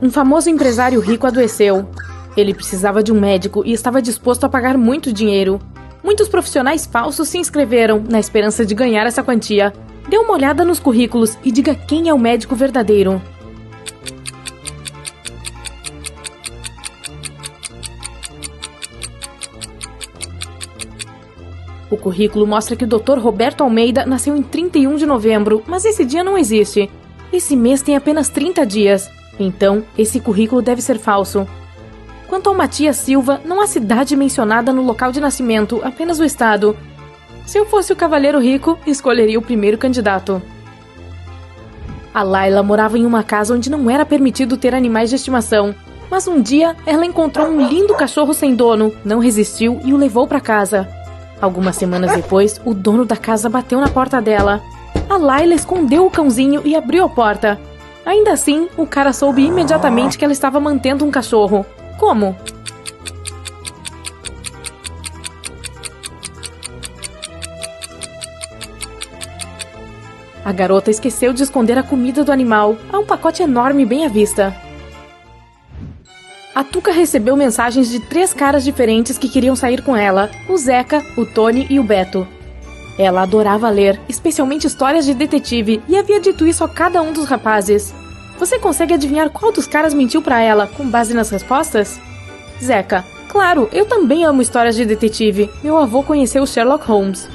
Um famoso empresário rico adoeceu. Ele precisava de um médico e estava disposto a pagar muito dinheiro. Muitos profissionais falsos se inscreveram na esperança de ganhar essa quantia. Dê uma olhada nos currículos e diga quem é o médico verdadeiro. O currículo mostra que o Dr. Roberto Almeida nasceu em 31 de novembro, mas esse dia não existe. Esse mês tem apenas 30 dias, então esse currículo deve ser falso. Quanto ao Matias Silva, não há cidade mencionada no local de nascimento, apenas o estado. Se eu fosse o cavaleiro rico, escolheria o primeiro candidato. A Laila morava em uma casa onde não era permitido ter animais de estimação, mas um dia ela encontrou um lindo cachorro sem dono, não resistiu e o levou para casa. Algumas semanas depois, o dono da casa bateu na porta dela. A Laila escondeu o cãozinho e abriu a porta. Ainda assim, o cara soube imediatamente que ela estava mantendo um cachorro. Como? A garota esqueceu de esconder a comida do animal. Há um pacote enorme bem à vista. A Tuca recebeu mensagens de 3 caras diferentes que queriam sair com ela: o Zeca, o Tony e o Beto. Ela adorava ler, especialmente histórias de detetive, e havia dito isso a cada um dos rapazes. Você consegue adivinhar qual dos caras mentiu pra ela, com base nas respostas? Zeca: claro, eu também amo histórias de detetive. Meu avô conheceu Sherlock Holmes.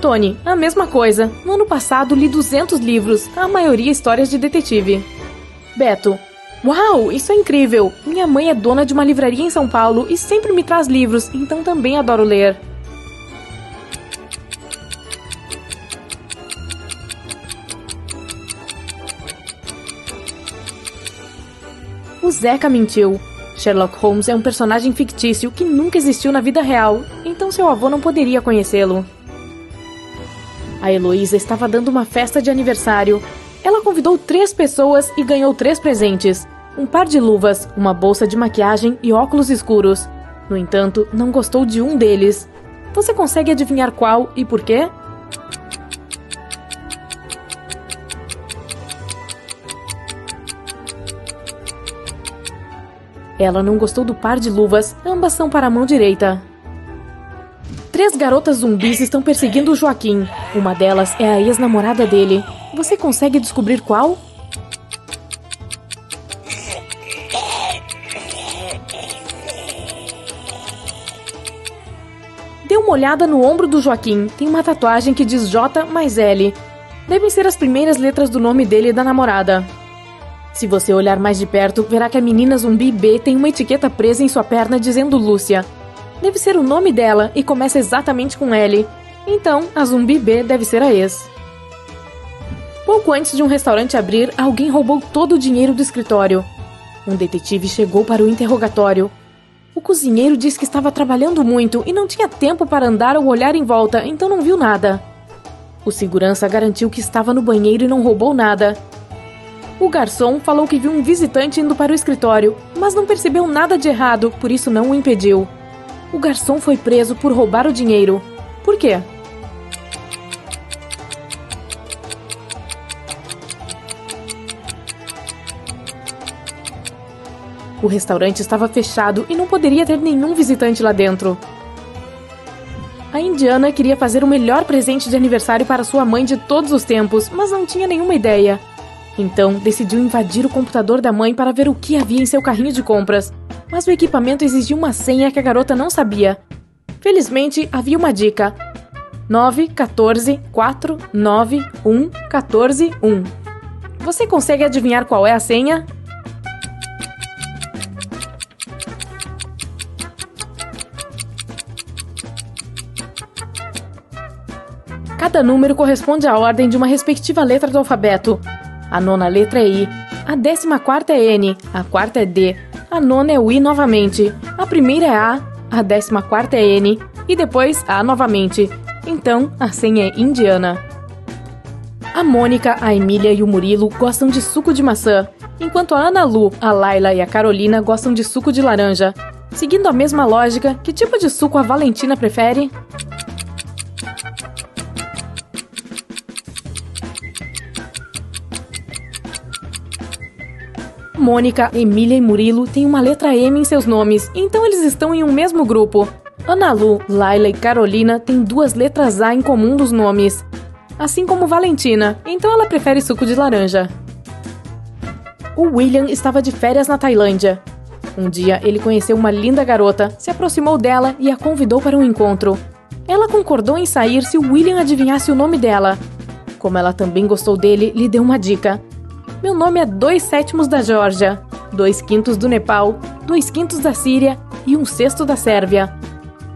Tony: a mesma coisa. No ano passado li 200 livros, a maioria histórias de detetive. Beto: uau, isso é incrível! Minha mãe é dona de uma livraria em São Paulo e sempre me traz livros, então também adoro ler. O Zeca mentiu. Sherlock Holmes é um personagem fictício que nunca existiu na vida real, então seu avô não poderia conhecê-lo. A Heloísa estava dando uma festa de aniversário. Ela convidou 3 pessoas e ganhou 3 presentes: um par de luvas, uma bolsa de maquiagem e óculos escuros. No entanto, não gostou de um deles. Você consegue adivinhar qual e por quê? Ela não gostou do par de luvas, ambas são para a mão direita. 3 garotas zumbis estão perseguindo o Joaquim. Uma delas é a ex-namorada dele. Você consegue descobrir qual? Dê uma olhada no ombro do Joaquim. Tem uma tatuagem que diz J mais L. Devem ser as primeiras letras do nome dele e da namorada. Se você olhar mais de perto, verá que a menina zumbi B tem uma etiqueta presa em sua perna dizendo Lúcia. Deve ser o nome dela e começa exatamente com L. Então, a zumbi B deve ser a ex. Pouco antes de um restaurante abrir, alguém roubou todo o dinheiro do escritório. Um detetive chegou para o interrogatório. O cozinheiro disse que estava trabalhando muito e não tinha tempo para andar ou olhar em volta, então não viu nada. O segurança garantiu que estava no banheiro e não roubou nada. O garçom falou que viu um visitante indo para o escritório, mas não percebeu nada de errado, por isso não o impediu. O garçom foi preso por roubar o dinheiro. Por quê? O restaurante estava fechado e não poderia ter nenhum visitante lá dentro. A indiana queria fazer o melhor presente de aniversário para sua mãe de todos os tempos, mas não tinha nenhuma ideia. Então, decidiu invadir o computador da mãe para ver o que havia em seu carrinho de compras. Mas o equipamento exigia uma senha que a garota não sabia. Felizmente, havia uma dica: 914491141. Você consegue adivinhar qual é a senha? Cada número corresponde à ordem de uma respectiva letra do alfabeto. A 9ª letra é I, a 14ª é N, a 4ª é D, a 9ª é o I novamente, a primeira é A, a 14ª é N e depois A novamente. Então, a senha é indiana. A Mônica, a Emília e o Murilo gostam de suco de maçã, enquanto a Ana Lu, a Laila e a Carolina gostam de suco de laranja. Seguindo a mesma lógica, que tipo de suco a Valentina prefere? Mônica, Emília e Murilo têm uma letra M em seus nomes, então eles estão em um mesmo grupo. Ana Lu, Laila e Carolina têm 2 letras A em comum nos nomes. Assim como Valentina, então ela prefere suco de laranja. O William estava de férias na Tailândia. Um dia ele conheceu uma linda garota, se aproximou dela e a convidou para um encontro. Ela concordou em sair se o William adivinhasse o nome dela. Como ela também gostou dele, lhe deu uma dica. Meu nome é 2/7 da Geórgia, 2/5 do Nepal, 2/5 da Síria e 1/6 da Sérvia.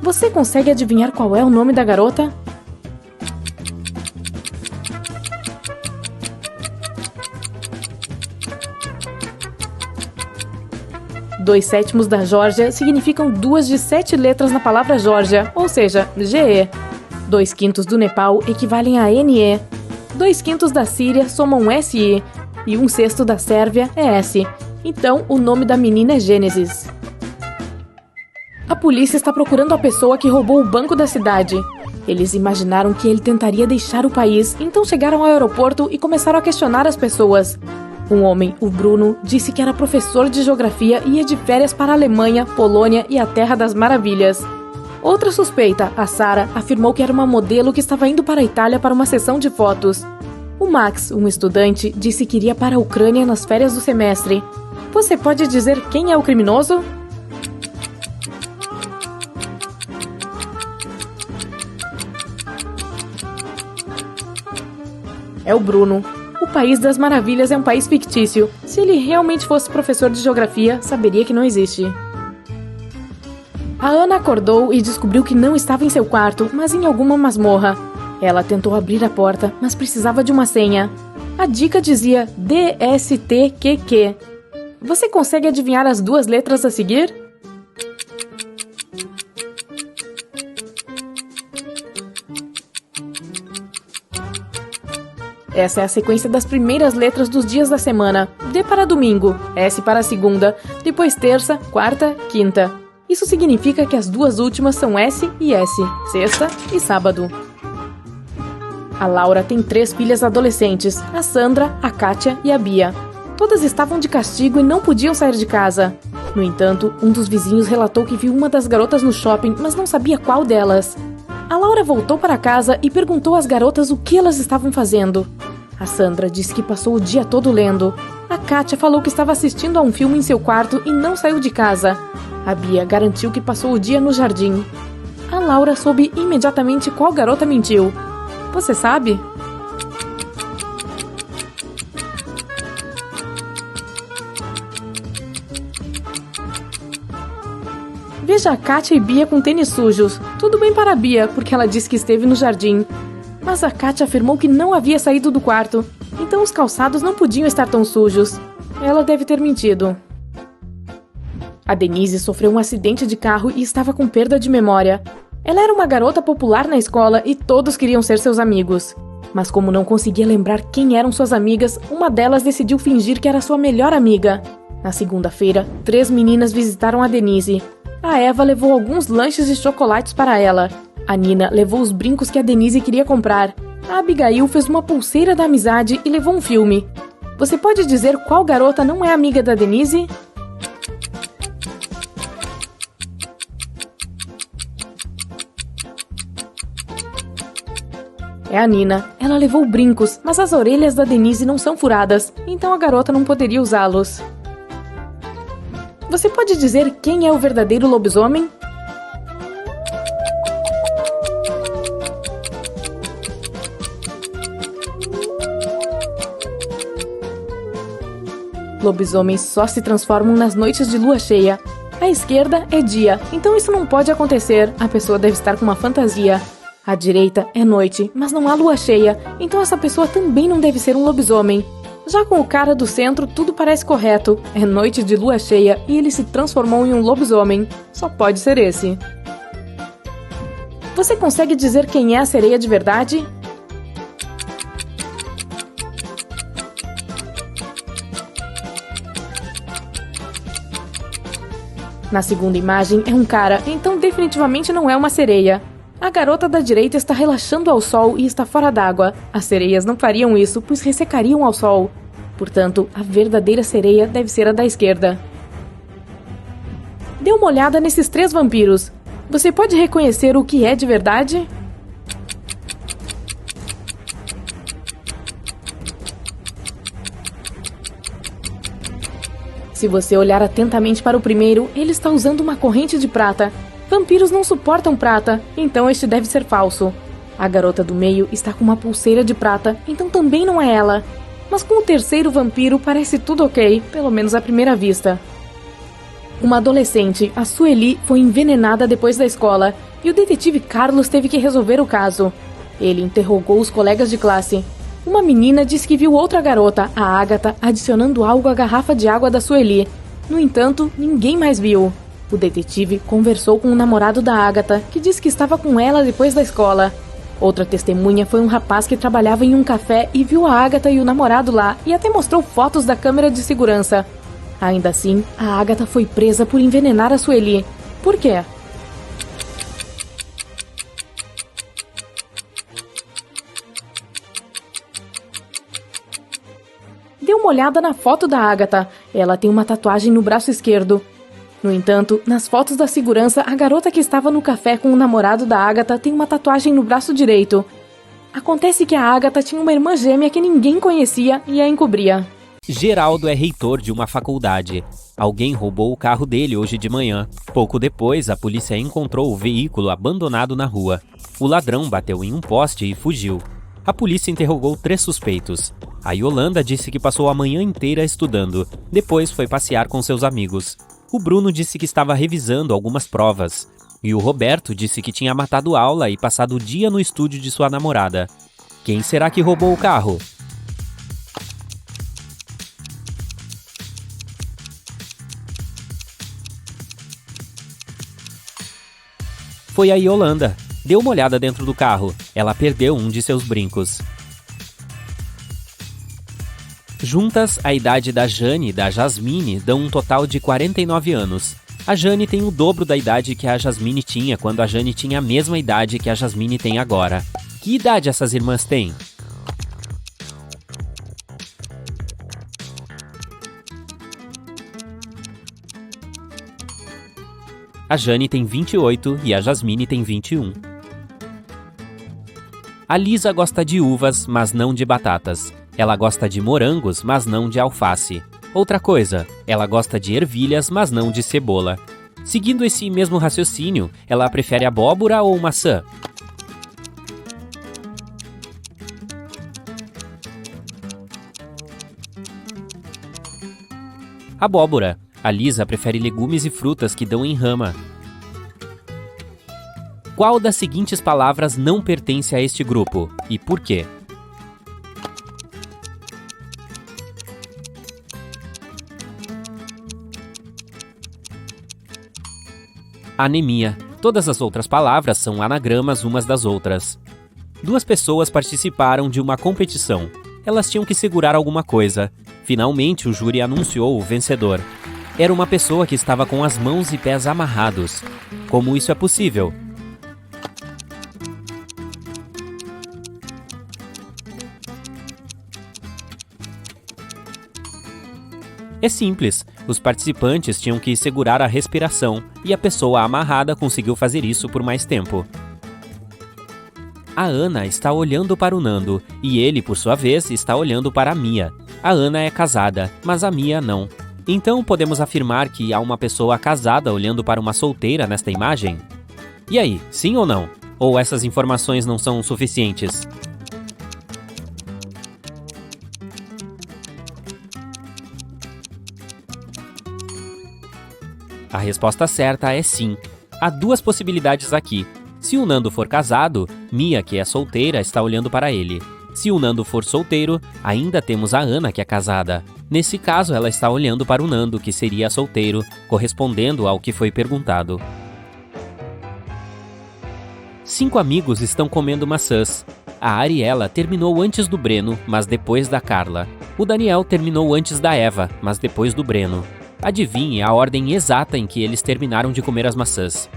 Você consegue adivinhar qual é o nome da garota? Dois sétimos da Geórgia significam 2 de 7 letras na palavra Geórgia, ou seja, GE. 2/5 do Nepal equivalem a NE. 2/5 da Síria somam SI. E 1/6 da Sérvia é S. Então, o nome da menina é Gênesis. A polícia está procurando a pessoa que roubou o banco da cidade. Eles imaginaram que ele tentaria deixar o país, então chegaram ao aeroporto e começaram a questionar as pessoas. Um homem, o Bruno, disse que era professor de geografia e ia de férias para a Alemanha, Polônia e a Terra das Maravilhas. Outra suspeita, a Sara, afirmou que era uma modelo que estava indo para a Itália para uma sessão de fotos. O Max, um estudante, disse que iria para a Ucrânia nas férias do semestre. Você pode dizer quem é o criminoso? É o Bruno. O País das Maravilhas é um país fictício. Se ele realmente fosse professor de geografia, saberia que não existe. A Ana acordou e descobriu que não estava em seu quarto, mas em alguma masmorra. Ela tentou abrir a porta, mas precisava de uma senha. A dica dizia DSTQQ. Você consegue adivinhar as 2 letras a seguir? Essa é a sequência das primeiras letras dos dias da semana. D para domingo, S para segunda, depois terça, quarta, quinta. Isso significa que as 2 últimas são S e S, sexta e sábado. A Laura tem 3 filhas adolescentes, a Sandra, a Kátia e a Bia. Todas estavam de castigo e não podiam sair de casa. No entanto, um dos vizinhos relatou que viu uma das garotas no shopping, mas não sabia qual delas. A Laura voltou para casa e perguntou às garotas o que elas estavam fazendo. A Sandra disse que passou o dia todo lendo. A Kátia falou que estava assistindo a um filme em seu quarto e não saiu de casa. A Bia garantiu que passou o dia no jardim. A Laura soube imediatamente qual garota mentiu. Você sabe? Veja a Kátia e Bia com tênis sujos. Tudo bem para a Bia, porque ela disse que esteve no jardim. Mas a Kátia afirmou que não havia saído do quarto, então os calçados não podiam estar tão sujos. Ela deve ter mentido. A Denise sofreu um acidente de carro e estava com perda de memória. Ela era uma garota popular na escola e todos queriam ser seus amigos. Mas como não conseguia lembrar quem eram suas amigas, uma delas decidiu fingir que era sua melhor amiga. Na segunda-feira, 3 meninas visitaram a Denise. A Eva levou alguns lanches e chocolates para ela. A Nina levou os brincos que a Denise queria comprar. A Abigail fez uma pulseira da amizade e levou um filme. Você pode dizer qual garota não é amiga da Denise? É a Nina. Ela levou brincos, mas as orelhas da Denise não são furadas, então a garota não poderia usá-los. Você pode dizer quem é o verdadeiro lobisomem? Lobisomens só se transformam nas noites de lua cheia. À esquerda é dia, então isso não pode acontecer. A pessoa deve estar com uma fantasia. À direita é noite, mas não há lua cheia, então essa pessoa também não deve ser um lobisomem. Já com o cara do centro, tudo parece correto. É noite de lua cheia e ele se transformou em um lobisomem. Só pode ser esse. Você consegue dizer quem é a sereia de verdade? Na segunda imagem é um cara, então definitivamente não é uma sereia. A garota da direita está relaxando ao sol e está fora d'água. As sereias não fariam isso, pois ressecariam ao sol. Portanto, a verdadeira sereia deve ser a da esquerda. Dê uma olhada nesses 3 vampiros. Você pode reconhecer o que é de verdade? Se você olhar atentamente para o primeiro, ele está usando uma corrente de prata. Vampiros não suportam prata, então este deve ser falso. A garota do meio está com uma pulseira de prata, então também não é ela. Mas com o terceiro vampiro parece tudo ok, pelo menos à primeira vista. Uma adolescente, a Sueli, foi envenenada depois da escola, e o detetive Carlos teve que resolver o caso. Ele interrogou os colegas de classe. Uma menina disse que viu outra garota, a Agatha, adicionando algo à garrafa de água da Sueli. No entanto, ninguém mais viu. O detetive conversou com o namorado da Agatha, que disse que estava com ela depois da escola. Outra testemunha foi um rapaz que trabalhava em um café e viu a Agatha e o namorado lá, e até mostrou fotos da câmera de segurança. Ainda assim, a Agatha foi presa por envenenar a Sueli. Por quê? Dê uma olhada na foto da Agatha. Ela tem uma tatuagem no braço esquerdo. No entanto, nas fotos da segurança, a garota que estava no café com o namorado da Agatha tem uma tatuagem no braço direito. Acontece que a Agatha tinha uma irmã gêmea que ninguém conhecia e a encobria. Geraldo é reitor de uma faculdade. Alguém roubou o carro dele hoje de manhã. Pouco depois, a polícia encontrou o veículo abandonado na rua. O ladrão bateu em um poste e fugiu. A polícia interrogou 3 suspeitos. A Yolanda disse que passou a manhã inteira estudando. Depois foi passear com seus amigos. O Bruno disse que estava revisando algumas provas. E o Roberto disse que tinha matado aula e passado o dia no estúdio de sua namorada. Quem será que roubou o carro? Foi a Yolanda. Dê uma olhada dentro do carro. Ela perdeu um de seus brincos. Juntas, a idade da Jane e da Jasmine dão um total de 49 anos. A Jane tem o dobro da idade que a Jasmine tinha quando a Jane tinha a mesma idade que a Jasmine tem agora. Que idade essas irmãs têm? A Jane tem 28 e a Jasmine tem 21. A Lisa gosta de uvas, mas não de batatas. Ela gosta de morangos, mas não de alface. Outra coisa, ela gosta de ervilhas, mas não de cebola. Seguindo esse mesmo raciocínio, ela prefere abóbora ou maçã? Abóbora. A Lisa prefere legumes e frutas que dão em rama. Qual das seguintes palavras não pertence a este grupo? E por quê? Anemia. Todas as outras palavras são anagramas umas das outras. 2 pessoas participaram de uma competição. Elas tinham que segurar alguma coisa. Finalmente, o júri anunciou o vencedor. Era uma pessoa que estava com as mãos e pés amarrados. Como isso é possível? É simples, os participantes tinham que segurar a respiração e a pessoa amarrada conseguiu fazer isso por mais tempo. A Ana está olhando para o Nando e ele, por sua vez, está olhando para a Mia. A Ana é casada, mas a Mia não. Então podemos afirmar que há uma pessoa casada olhando para uma solteira nesta imagem? E aí, sim ou não? Ou essas informações não são suficientes? A resposta certa é sim. Há 2 possibilidades aqui. Se o Nando for casado, Mia, que é solteira, está olhando para ele. Se o Nando for solteiro, ainda temos a Ana, que é casada. Nesse caso, ela está olhando para o Nando, que seria solteiro, correspondendo ao que foi perguntado. 5 amigos estão comendo maçãs. A Ariela terminou antes do Breno, mas depois da Carla. O Daniel terminou antes da Eva, mas depois do Breno. Adivinhe a ordem exata em que eles terminaram de comer as maçãs.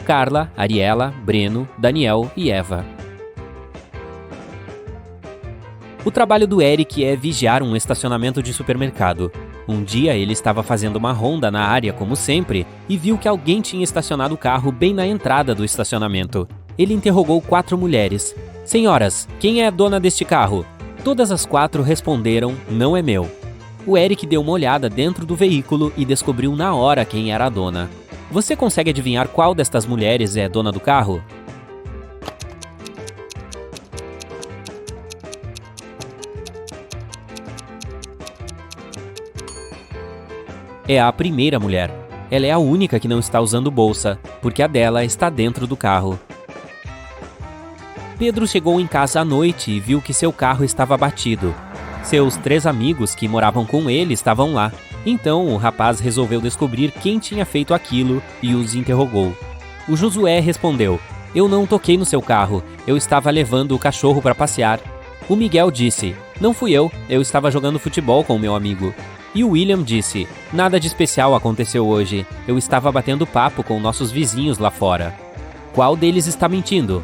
Carla, Ariela, Breno, Daniel e Eva. O trabalho do Eric é vigiar um estacionamento de supermercado. Um dia ele estava fazendo uma ronda na área como sempre e viu que alguém tinha estacionado o carro bem na entrada do estacionamento. Ele interrogou 4 mulheres. "Senhoras, quem é a dona deste carro?" Todas as 4 responderam: "Não é meu." O Eric deu uma olhada dentro do veículo e descobriu na hora quem era a dona. Você consegue adivinhar qual destas mulheres é dona do carro? É a primeira mulher. Ela é a única que não está usando bolsa, porque a dela está dentro do carro. Pedro chegou em casa à noite e viu que seu carro estava batido. Seus 3 amigos que moravam com ele estavam lá. Então o rapaz resolveu descobrir quem tinha feito aquilo e os interrogou. O Josué respondeu: "Eu não toquei no seu carro, eu estava levando o cachorro para passear." O Miguel disse: "Não fui eu estava jogando futebol com o meu amigo." E o William disse: "Nada de especial aconteceu hoje, eu estava batendo papo com nossos vizinhos lá fora." Qual deles está mentindo?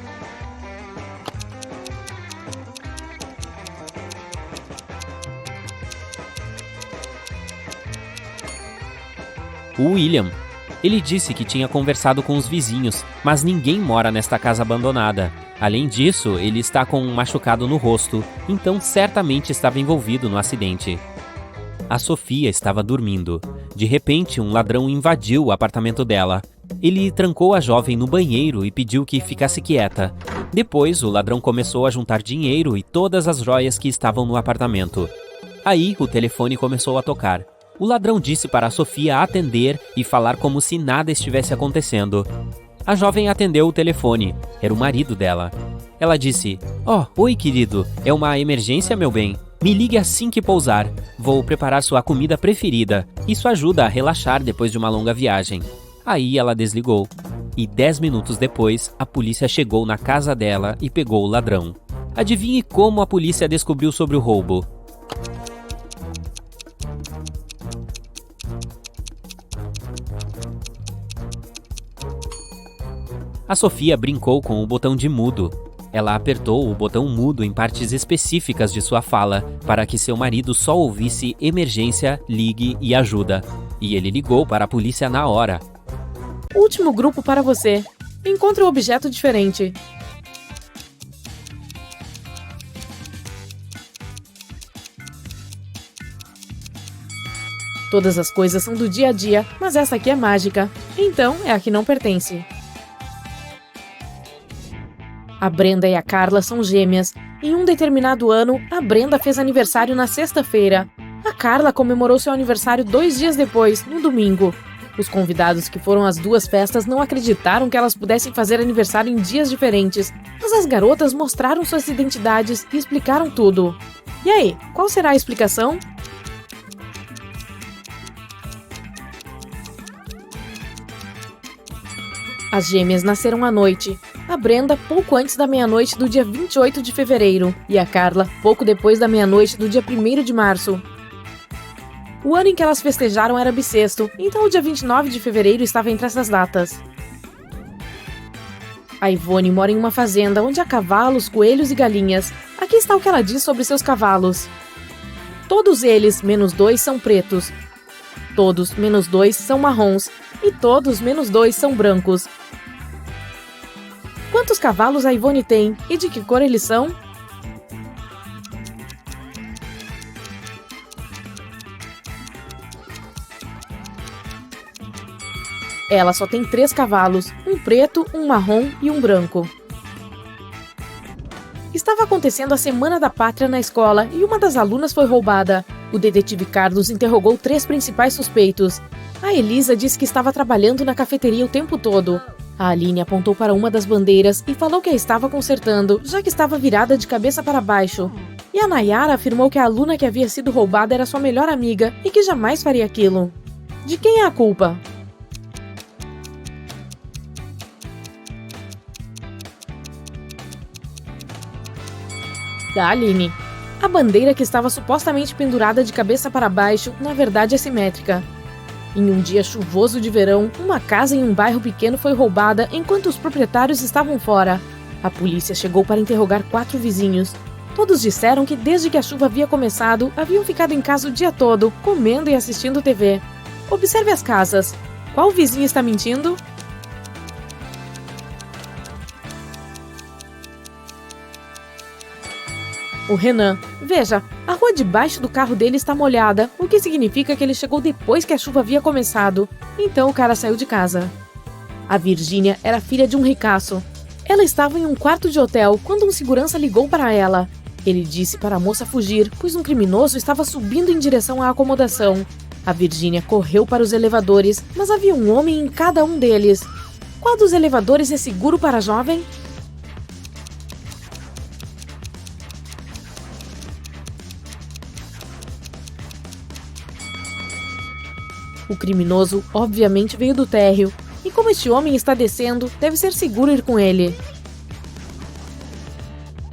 O William. Ele disse que tinha conversado com os vizinhos, mas ninguém mora nesta casa abandonada. Além disso, ele está com um machucado no rosto, então certamente estava envolvido no acidente. A Sofia estava dormindo. De repente, um ladrão invadiu o apartamento dela. Ele trancou a jovem no banheiro e pediu que ficasse quieta. Depois, o ladrão começou a juntar dinheiro e todas as joias que estavam no apartamento. Aí, o telefone começou a tocar. O ladrão disse para a Sofia atender e falar como se nada estivesse acontecendo. A jovem atendeu o telefone. Era o marido dela. Ela disse: "Oi, querido. É uma emergência, meu bem. Me ligue assim que pousar. Vou preparar sua comida preferida. Isso ajuda a relaxar depois de uma longa viagem." Aí ela desligou. E 10 minutos depois, a polícia chegou na casa dela e pegou o ladrão. Adivinhe como a polícia descobriu sobre o roubo? A Sofia brincou com o botão de mudo. Ela apertou o botão mudo em partes específicas de sua fala, para que seu marido só ouvisse emergência, ligue e ajuda. E ele ligou para a polícia na hora. Último grupo para você. Encontre um objeto diferente. Todas as coisas são do dia a dia, mas essa aqui é mágica. Então é a que não pertence. A Brenda e a Carla são gêmeas. Em um determinado ano, a Brenda fez aniversário na sexta-feira. A Carla comemorou seu aniversário 2 dias depois, no domingo. Os convidados que foram às 2 festas não acreditaram que elas pudessem fazer aniversário em dias diferentes, mas as garotas mostraram suas identidades e explicaram tudo. E aí, qual será a explicação? As gêmeas nasceram à noite. A Brenda pouco antes da meia-noite do dia 28 de fevereiro e a Carla pouco depois da meia-noite do dia 1º de março. O ano em que elas festejaram era bissexto, então o dia 29 de fevereiro estava entre essas datas. A Ivone mora em uma fazenda onde há cavalos, coelhos e galinhas. Aqui está o que ela diz sobre seus cavalos. Todos eles, menos 2, são pretos. Todos, menos 2, são marrons. E todos, menos 2, são brancos. Quantos cavalos a Ivone tem e de que cor eles são? Ela só tem 3 cavalos, um preto, um marrom e um branco. Estava acontecendo a Semana da Pátria na escola e uma das alunas foi roubada. O detetive Carlos interrogou 3 principais suspeitos. A Elisa disse que estava trabalhando na cafeteria o tempo todo. A Aline apontou para uma das bandeiras e falou que a estava consertando, já que estava virada de cabeça para baixo. E a Nayara afirmou que a aluna que havia sido roubada era sua melhor amiga e que jamais faria aquilo. De quem é a culpa? Da Aline. A bandeira que estava supostamente pendurada de cabeça para baixo, na verdade é simétrica. Em um dia chuvoso de verão, uma casa em um bairro pequeno foi roubada enquanto os proprietários estavam fora. A polícia chegou para interrogar 4 vizinhos. Todos disseram que desde que a chuva havia começado, haviam ficado em casa o dia todo, comendo e assistindo TV. Observe as casas. Qual vizinho está mentindo? O Renan. Veja, a rua debaixo do carro dele está molhada, o que significa que ele chegou depois que a chuva havia começado. Então o cara saiu de casa. A Virgínia era filha de um ricaço. Ela estava em um quarto de hotel quando um segurança ligou para ela. Ele disse para a moça fugir, pois um criminoso estava subindo em direção à acomodação. A Virgínia correu para os elevadores, mas havia um homem em cada um deles. Qual dos elevadores é seguro para a jovem? O criminoso, obviamente, veio do térreo. E como este homem está descendo, deve ser seguro ir com ele.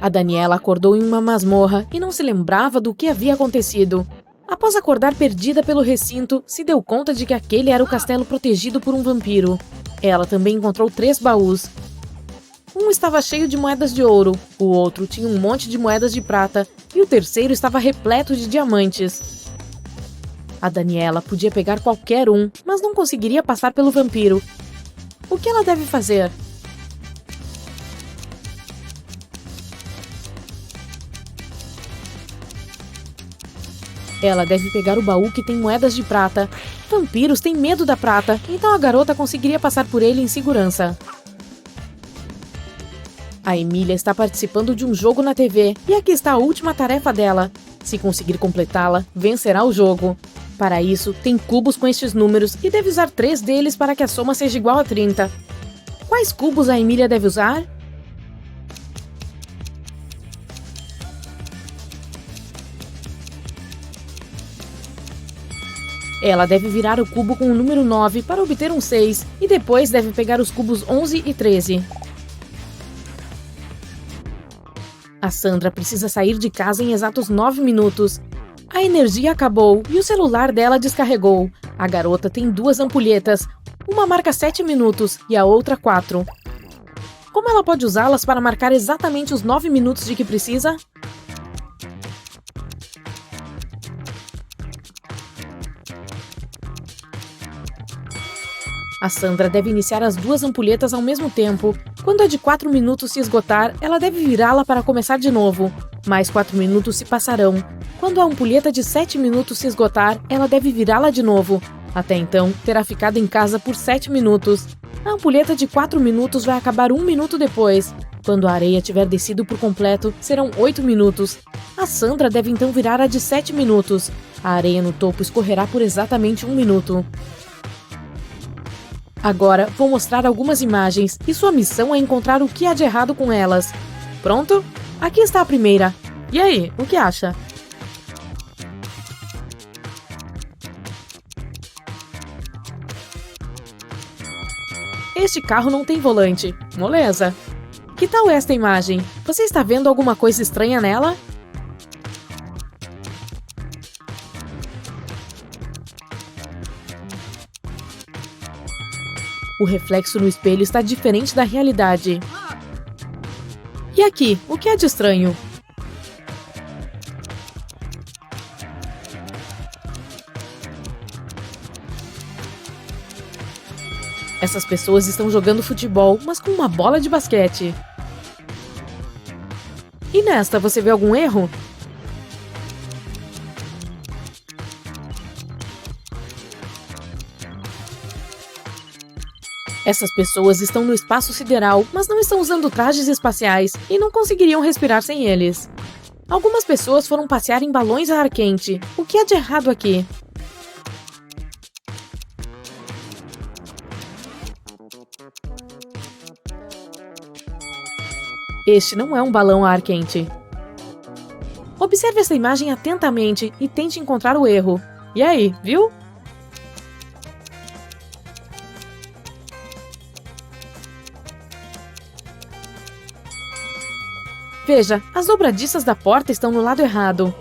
A Daniela acordou em uma masmorra e não se lembrava do que havia acontecido. Após acordar perdida pelo recinto, se deu conta de que aquele era o castelo protegido por um vampiro. Ela também encontrou 3 baús. Um estava cheio de moedas de ouro, o outro tinha um monte de moedas de prata e o terceiro estava repleto de diamantes. A Daniela podia pegar qualquer um, mas não conseguiria passar pelo vampiro. O que ela deve fazer? Ela deve pegar o baú que tem moedas de prata. Vampiros têm medo da prata, então a garota conseguiria passar por ele em segurança. A Emília está participando de um jogo na TV, e aqui está a última tarefa dela. Se conseguir completá-la, vencerá o jogo. Para isso, tem cubos com estes números e deve usar 3 deles para que a soma seja igual a 30. Quais cubos a Emília deve usar? Ela deve virar o cubo com o número 9 para obter um 6 e depois deve pegar os cubos 11 e 13. A Sandra precisa sair de casa em exatos 9 minutos. A energia acabou e o celular dela descarregou. A garota tem 2 ampulhetas. Uma marca 7 minutos e a outra 4. Como ela pode usá-las para marcar exatamente os 9 minutos de que precisa? A Sandra deve iniciar as 2 ampulhetas ao mesmo tempo. Quando a de 4 minutos se esgotar, ela deve virá-la para começar de novo. Mais 4 minutos se passarão. Quando a ampulheta de 7 minutos se esgotar, ela deve virá-la de novo. Até então, terá ficado em casa por 7 minutos. A ampulheta de 4 minutos vai acabar 1 minuto depois. Quando a areia tiver descido por completo, serão 8 minutos. A Sandra deve então virar a de 7 minutos. A areia no topo escorrerá por exatamente 1 minuto. Agora, vou mostrar algumas imagens e sua missão é encontrar o que há de errado com elas. Pronto? Aqui está a primeira. E aí, o que acha? Este carro não tem volante. Moleza. Que tal esta imagem? Você está vendo alguma coisa estranha nela? O reflexo no espelho está diferente da realidade. E aqui, o que é de estranho? Essas pessoas estão jogando futebol, mas com uma bola de basquete. E nesta, você vê algum erro? Essas pessoas estão no espaço sideral, mas não estão usando trajes espaciais e não conseguiriam respirar sem eles. Algumas pessoas foram passear em balões a ar quente. O que há de errado aqui? Este não é um balão a ar quente. Observe essa imagem atentamente e tente encontrar o erro. E aí, viu? Veja, as dobradiças da porta estão no lado errado.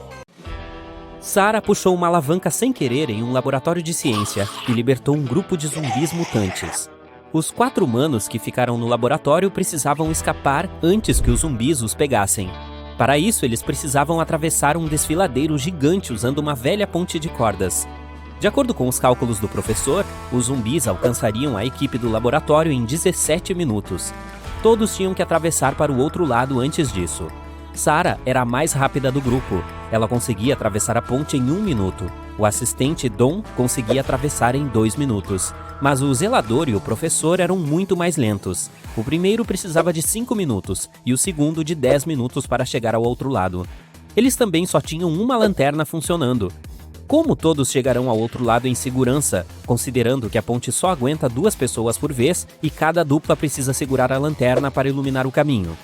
Sarah puxou uma alavanca sem querer em um laboratório de ciência e libertou um grupo de zumbis mutantes. Os 4 humanos que ficaram no laboratório precisavam escapar antes que os zumbis os pegassem. Para isso, eles precisavam atravessar um desfiladeiro gigante usando uma velha ponte de cordas. De acordo com os cálculos do professor, os zumbis alcançariam a equipe do laboratório em 17 minutos. Todos tinham que atravessar para o outro lado antes disso. Sarah era a mais rápida do grupo. Ela conseguia atravessar a ponte em 1 minuto. O assistente Dom conseguia atravessar em 2 minutos. Mas o zelador e o professor eram muito mais lentos. O primeiro precisava de 5 minutos e o segundo de 10 minutos para chegar ao outro lado. Eles também só tinham uma lanterna funcionando. Como todos chegarão ao outro lado em segurança, considerando que a ponte só aguenta 2 pessoas por vez e cada dupla precisa segurar a lanterna para iluminar o caminho?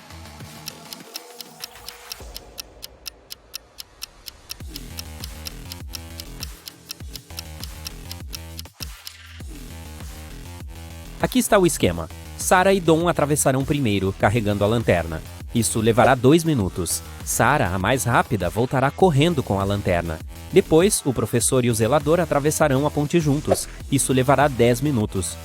Aqui está o esquema. Sarah e Dom atravessarão primeiro, carregando a lanterna. Isso levará 2 minutos. Sarah, a mais rápida, voltará correndo com a lanterna. Depois, o professor e o zelador atravessarão a ponte juntos. Isso levará 10 minutos.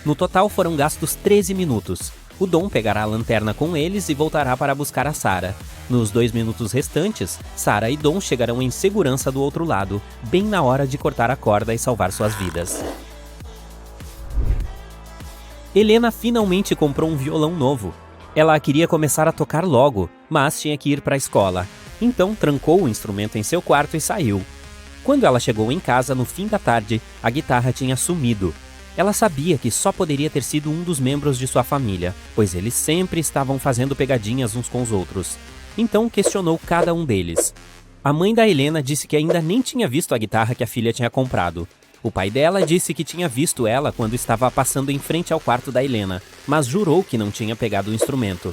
No total foram gastos 13 minutos. O Dom pegará a lanterna com eles e voltará para buscar a Sarah. Nos 2 minutos restantes, Sarah e Dom chegarão em segurança do outro lado, bem na hora de cortar a corda e salvar suas vidas. Helena finalmente comprou um violão novo. Ela queria começar a tocar logo, mas tinha que ir para a escola. Então trancou o instrumento em seu quarto e saiu. Quando ela chegou em casa no fim da tarde, a guitarra tinha sumido. Ela sabia que só poderia ter sido um dos membros de sua família, pois eles sempre estavam fazendo pegadinhas uns com os outros. Então questionou cada um deles. A mãe da Helena disse que ainda nem tinha visto a guitarra que a filha tinha comprado. O pai dela disse que tinha visto ela quando estava passando em frente ao quarto da Helena, mas jurou que não tinha pegado o instrumento.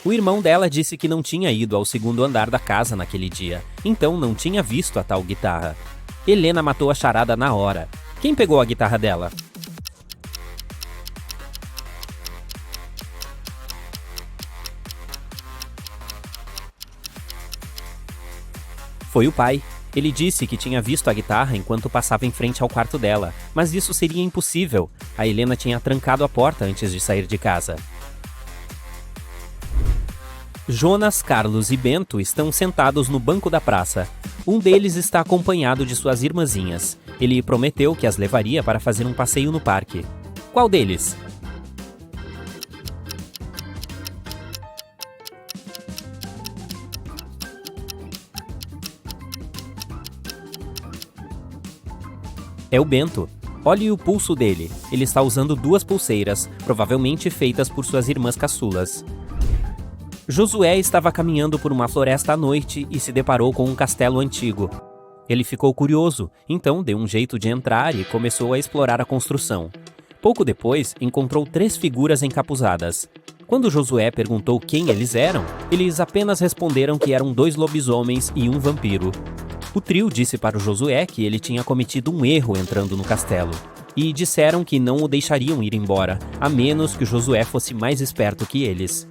O irmão dela disse que não tinha ido ao 2º andar da casa naquele dia, então não tinha visto a tal guitarra. Helena matou a charada na hora. Quem pegou a guitarra dela? Foi o pai. Ele disse que tinha visto a guitarra enquanto passava em frente ao quarto dela, mas isso seria impossível. A Helena tinha trancado a porta antes de sair de casa. Jonas, Carlos e Bento estão sentados no banco da praça. Um deles está acompanhado de suas irmãzinhas. Ele prometeu que as levaria para fazer um passeio no parque. Qual deles? É o Bento. Olhe o pulso dele. Ele está usando 2 pulseiras, provavelmente feitas por suas irmãs caçulas. Josué estava caminhando por uma floresta à noite e se deparou com um castelo antigo. Ele ficou curioso, então deu um jeito de entrar e começou a explorar a construção. Pouco depois, encontrou 3 figuras encapuzadas. Quando Josué perguntou quem eles eram, eles apenas responderam que eram 2 lobisomens e um vampiro. O trio disse para o Josué que ele tinha cometido um erro entrando no castelo. E disseram que não o deixariam ir embora, a menos que o Josué fosse mais esperto que eles.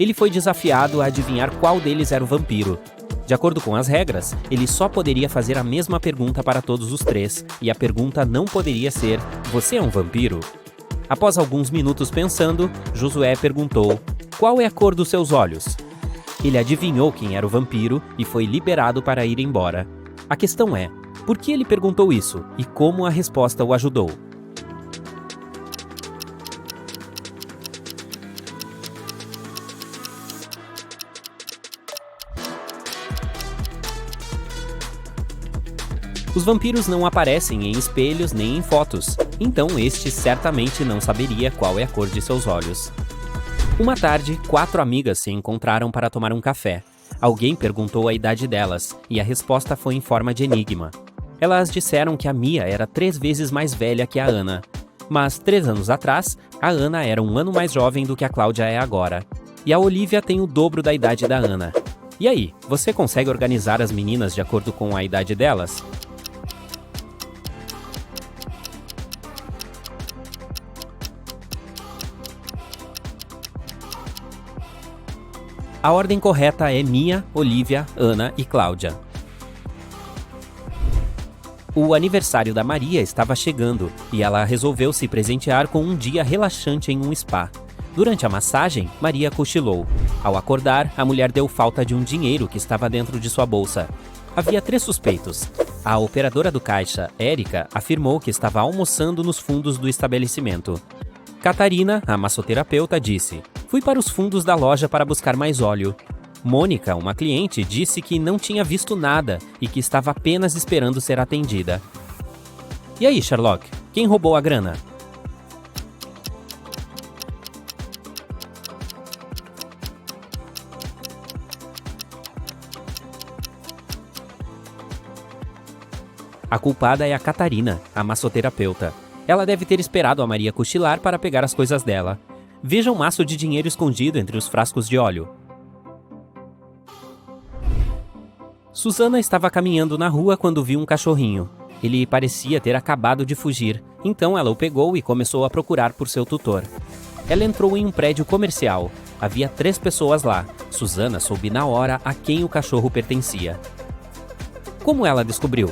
Ele foi desafiado a adivinhar qual deles era o vampiro. De acordo com as regras, ele só poderia fazer a mesma pergunta para todos os 3, e a pergunta não poderia ser: "Você é um vampiro?" Após alguns minutos pensando, Josué perguntou: "Qual é a cor dos seus olhos?" Ele adivinhou quem era o vampiro e foi liberado para ir embora. A questão é, por que ele perguntou isso e como a resposta o ajudou? Os vampiros não aparecem em espelhos nem em fotos, então este certamente não saberia qual é a cor de seus olhos. Uma tarde, 4 amigas se encontraram para tomar um café. Alguém perguntou a idade delas, e a resposta foi em forma de enigma. Elas disseram que a Mia era 3 vezes mais velha que a Ana. Mas 3 anos atrás, a Ana era 1 ano mais jovem do que a Cláudia é agora. E a Olivia tem o dobro da idade da Ana. E aí, você consegue organizar as meninas de acordo com a idade delas? A ordem correta é Mia, Olivia, Ana e Cláudia. O aniversário da Maria estava chegando e ela resolveu se presentear com um dia relaxante em um spa. Durante a massagem, Maria cochilou. Ao acordar, a mulher deu falta de um dinheiro que estava dentro de sua bolsa. Havia 3 suspeitos. A operadora do caixa, Érica, afirmou que estava almoçando nos fundos do estabelecimento. Catarina, a massoterapeuta, disse: "Fui para os fundos da loja para buscar mais óleo." Mônica, uma cliente, disse que não tinha visto nada e que estava apenas esperando ser atendida. E aí, Sherlock? Quem roubou a grana? A culpada é a Catarina, a massoterapeuta. Ela deve ter esperado a Maria cochilar para pegar as coisas dela. Veja um maço de dinheiro escondido entre os frascos de óleo. Susana estava caminhando na rua quando viu um cachorrinho. Ele parecia ter acabado de fugir, então ela o pegou e começou a procurar por seu tutor. Ela entrou em um prédio comercial. Havia 3 pessoas lá. Susana soube na hora a quem o cachorro pertencia. Como ela descobriu?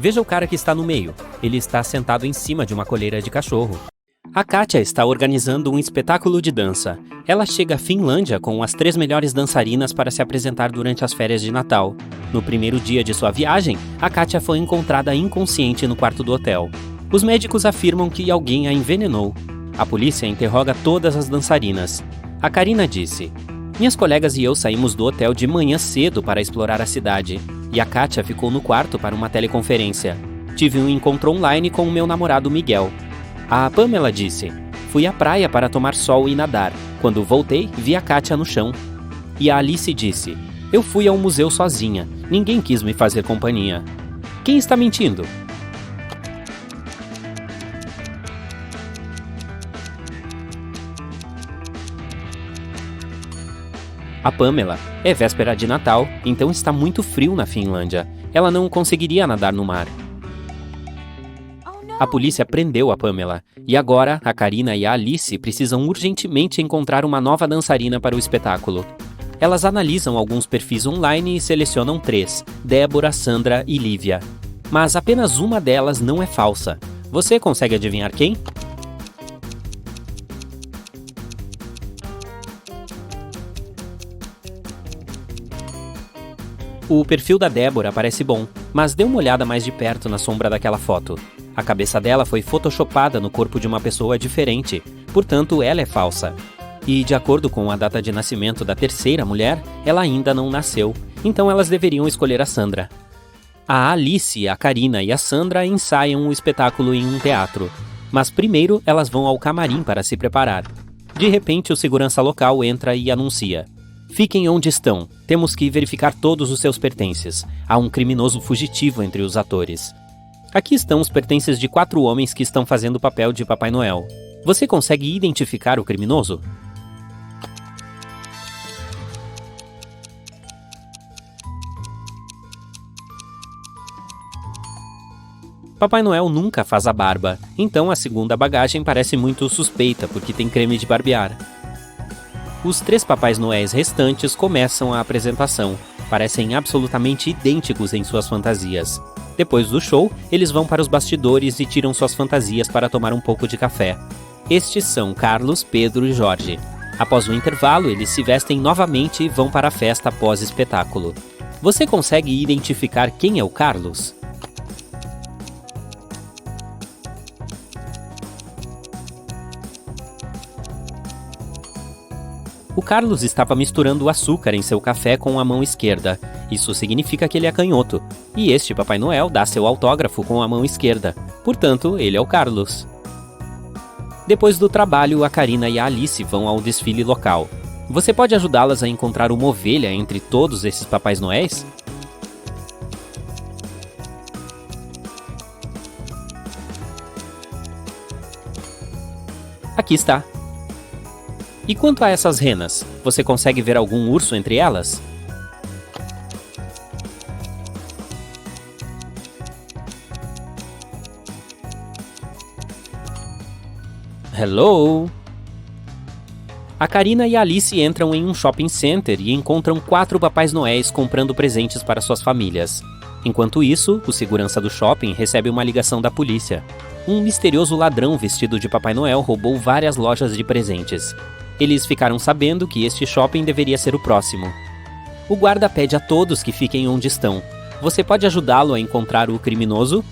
Veja o cara que está no meio. Ele está sentado em cima de uma coleira de cachorro. A Kátia está organizando um espetáculo de dança. Ela chega à Finlândia com as 3 melhores dançarinas para se apresentar durante as férias de Natal. No primeiro dia de sua viagem, a Kátia foi encontrada inconsciente no quarto do hotel. Os médicos afirmam que alguém a envenenou. A polícia interroga todas as dançarinas. A Karina disse: "Minhas colegas e eu saímos do hotel de manhã cedo para explorar a cidade. E a Kátia ficou no quarto para uma teleconferência. Tive um encontro online com o meu namorado Miguel." A Pamela disse: "Fui à praia para tomar sol e nadar. Quando voltei, vi a Kátia no chão." E a Alice disse: "Eu fui ao museu sozinha. Ninguém quis me fazer companhia." Quem está mentindo? A Pamela. É véspera de Natal, então está muito frio na Finlândia. Ela não conseguiria nadar no mar. A polícia prendeu a Pamela. E agora, a Karina e a Alice precisam urgentemente encontrar uma nova dançarina para o espetáculo. Elas analisam alguns perfis online e selecionam 3: Débora, Sandra e Lívia. Mas apenas uma delas não é falsa. Você consegue adivinhar quem? O perfil da Débora parece bom, mas dê uma olhada mais de perto na sombra daquela foto. A cabeça dela foi photoshopada no corpo de uma pessoa diferente, portanto ela é falsa. E de acordo com a data de nascimento da terceira mulher, ela ainda não nasceu, então elas deveriam escolher a Sandra. A Alice, a Karina e a Sandra ensaiam o espetáculo em um teatro, mas primeiro elas vão ao camarim para se preparar. De repente o segurança local entra e anuncia: "Fiquem onde estão. Temos que verificar todos os seus pertences. Há um criminoso fugitivo entre os atores." Aqui estão os pertences de 4 homens que estão fazendo o papel de Papai Noel. Você consegue identificar o criminoso? Papai Noel nunca faz a barba, então a segunda bagagem parece muito suspeita porque tem creme de barbear. Os 3 Papais Noéis restantes começam a apresentação. Parecem absolutamente idênticos em suas fantasias. Depois do show, eles vão para os bastidores e tiram suas fantasias para tomar um pouco de café. Estes são Carlos, Pedro e Jorge. Após o intervalo, eles se vestem novamente e vão para a festa pós-espetáculo. Você consegue identificar quem é o Carlos? O Carlos estava misturando açúcar em seu café com a mão esquerda. Isso significa que ele é canhoto. E este Papai Noel dá seu autógrafo com a mão esquerda. Portanto, ele é o Carlos. Depois do trabalho, a Karina e a Alice vão ao desfile local. Você pode ajudá-las a encontrar uma ovelha entre todos esses Papais Noéis? Aqui está. E quanto a essas renas, você consegue ver algum urso entre elas? Hello! A Karina e a Alice entram em um shopping center e encontram 4 Papais Noéis comprando presentes para suas famílias. Enquanto isso, o segurança do shopping recebe uma ligação da polícia. Um misterioso ladrão vestido de Papai Noel roubou várias lojas de presentes. Eles ficaram sabendo que este shopping deveria ser o próximo. O guarda pede a todos que fiquem onde estão. Você pode ajudá-lo a encontrar o criminoso?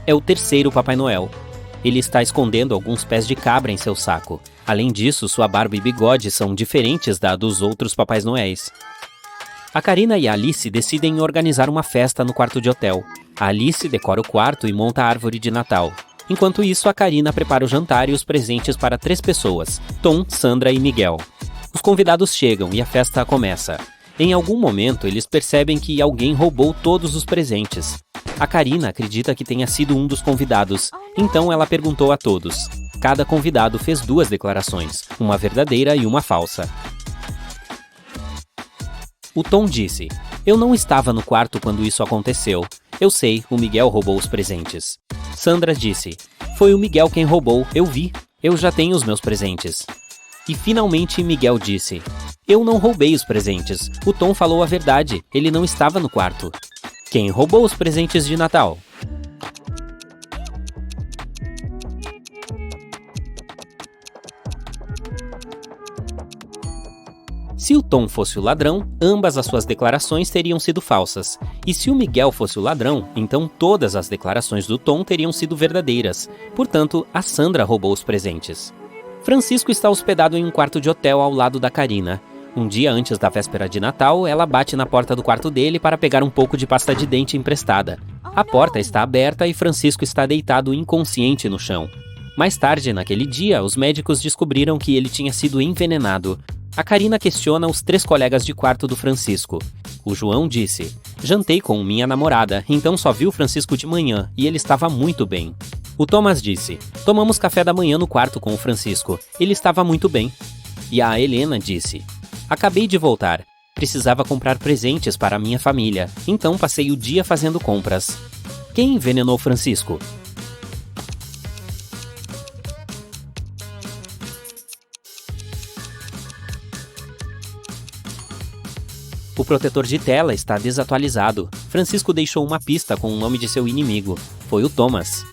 É o terceiro Papai Noel. Ele está escondendo alguns pés de cabra em seu saco. Além disso, sua barba e bigode são diferentes da dos outros Papais Noéis. A Karina e a Alice decidem organizar uma festa no quarto de hotel. A Alice decora o quarto e monta a árvore de Natal. Enquanto isso, a Karina prepara o jantar e os presentes para 3 pessoas, Tom, Sandra e Miguel. Os convidados chegam e a festa começa. Em algum momento, eles percebem que alguém roubou todos os presentes. A Karina acredita que tenha sido um dos convidados, então ela perguntou a todos. Cada convidado fez 2 declarações, uma verdadeira e uma falsa. O Tom disse: "Eu não estava no quarto quando isso aconteceu. Eu sei, o Miguel roubou os presentes." Sandra disse: "Foi o Miguel quem roubou, eu vi. Eu já tenho os meus presentes." E finalmente Miguel disse: "Eu não roubei os presentes. O Tom falou a verdade, ele não estava no quarto." Quem roubou os presentes de Natal? Se o Tom fosse o ladrão, ambas as suas declarações teriam sido falsas. E se o Miguel fosse o ladrão, então todas as declarações do Tom teriam sido verdadeiras. Portanto, a Sandra roubou os presentes. Francisco está hospedado em um quarto de hotel ao lado da Karina. Um dia antes da véspera de Natal, ela bate na porta do quarto dele para pegar um pouco de pasta de dente emprestada. A porta está aberta e Francisco está deitado inconsciente no chão. Mais tarde, naquele dia, os médicos descobriram que ele tinha sido envenenado. A Karina questiona os 3 colegas de quarto do Francisco. O João disse: "Jantei com minha namorada, então só vi o Francisco de manhã e ele estava muito bem." O Thomas disse: "Tomamos café da manhã no quarto com o Francisco, ele estava muito bem." E a Helena disse: "Acabei de voltar. Precisava comprar presentes para a minha família, então passei o dia fazendo compras." Quem envenenou Francisco? O protetor de tela está desatualizado. Francisco deixou uma pista com o nome de seu inimigo. Foi o Thomas.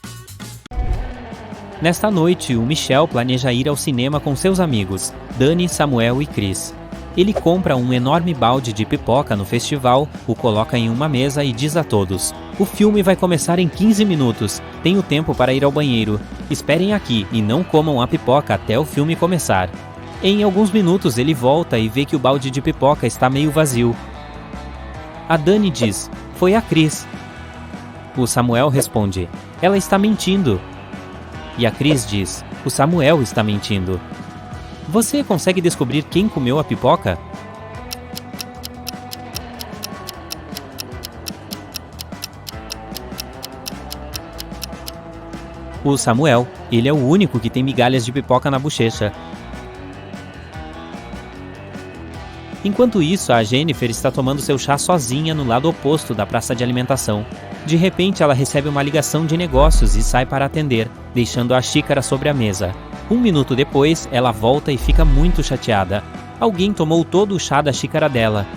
Nesta noite, o Michel planeja ir ao cinema com seus amigos, Dani, Samuel e Chris. Ele compra um enorme balde de pipoca no festival, o coloca em uma mesa e diz a todos: "O filme vai começar em 15 minutos. Tenho tempo para ir ao banheiro. Esperem aqui e não comam a pipoca até o filme começar." Em alguns minutos ele volta e vê que o balde de pipoca está meio vazio. A Dani diz: "Foi a Cris." O Samuel responde: "Ela está mentindo." E a Cris diz: "O Samuel está mentindo." Você consegue descobrir quem comeu a pipoca? O Samuel. Ele é o único que tem migalhas de pipoca na bochecha. Enquanto isso, a Jennifer está tomando seu chá sozinha no lado oposto da praça de alimentação. De repente, ela recebe uma ligação de negócios e sai para atender, deixando a xícara sobre a mesa. 1 minuto depois, ela volta e fica muito chateada. Alguém tomou todo o chá da xícara dela.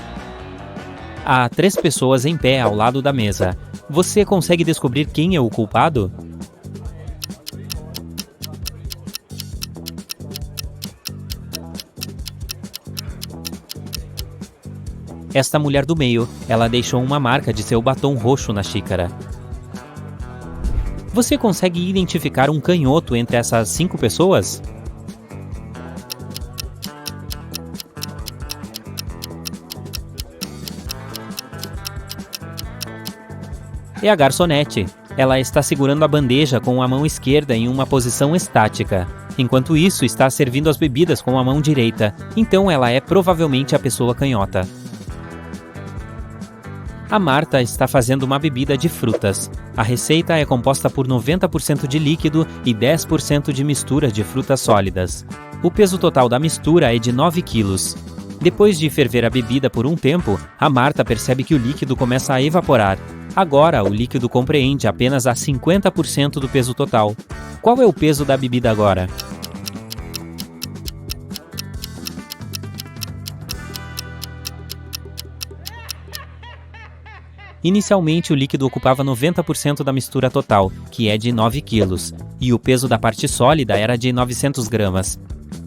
Há 3 pessoas em pé ao lado da mesa. Você consegue descobrir quem é o culpado? Esta mulher do meio, ela deixou uma marca de seu batom roxo na xícara. Você consegue identificar um canhoto entre essas 5 pessoas? É a garçonete. Ela está segurando a bandeja com a mão esquerda em uma posição estática. Enquanto isso, está servindo as bebidas com a mão direita. Então ela é provavelmente a pessoa canhota. A Marta está fazendo uma bebida de frutas. A receita é composta por 90% de líquido e 10% de mistura de frutas sólidas. O peso total da mistura é de 9 quilos. Depois de ferver a bebida por um tempo, a Marta percebe que o líquido começa a evaporar. Agora, o líquido compreende apenas a 50% do peso total. Qual é o peso da bebida agora? Inicialmente, o líquido ocupava 90% da mistura total, que é de 9 quilos, e o peso da parte sólida era de 900 gramas.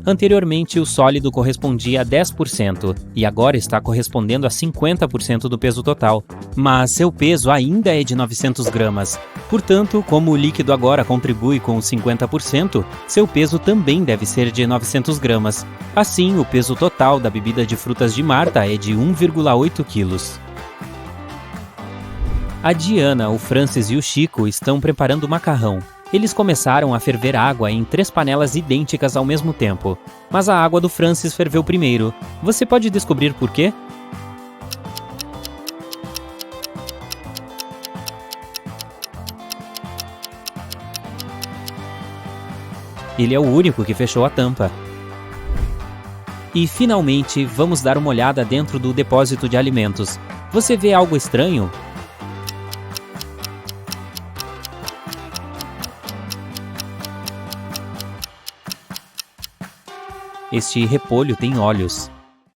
Anteriormente, o sólido correspondia a 10%, e agora está correspondendo a 50% do peso total, mas seu peso ainda é de 900 gramas. Portanto, como o líquido agora contribui com os 50%, seu peso também deve ser de 900 gramas. Assim, o peso total da bebida de frutas de Marta é de 1,8 quilos. A Diana, o Francis e o Chico estão preparando o macarrão. Eles começaram a ferver água em 3 panelas idênticas ao mesmo tempo. Mas a água do Francis ferveu primeiro. Você pode descobrir por quê? Ele é o único que fechou a tampa. E, finalmente, vamos dar uma olhada dentro do depósito de alimentos. Você vê algo estranho? Este repolho tem olhos.